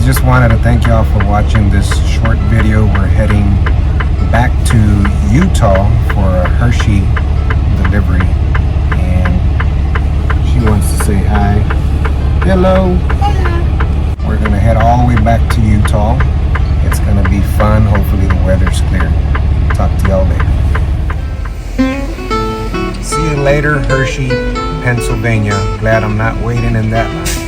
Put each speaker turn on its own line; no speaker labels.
guys, just wanted to thank y'all for watching this short video. We're heading back to Utah for a Hershey delivery, and she wants to say hi. Hello. Hello. We're gonna head all the way back to Utah. It's gonna be fun. Hopefully the weather's clear. Talk to y'all later. See you later, Hershey, Pennsylvania. Glad I'm not waiting in that line.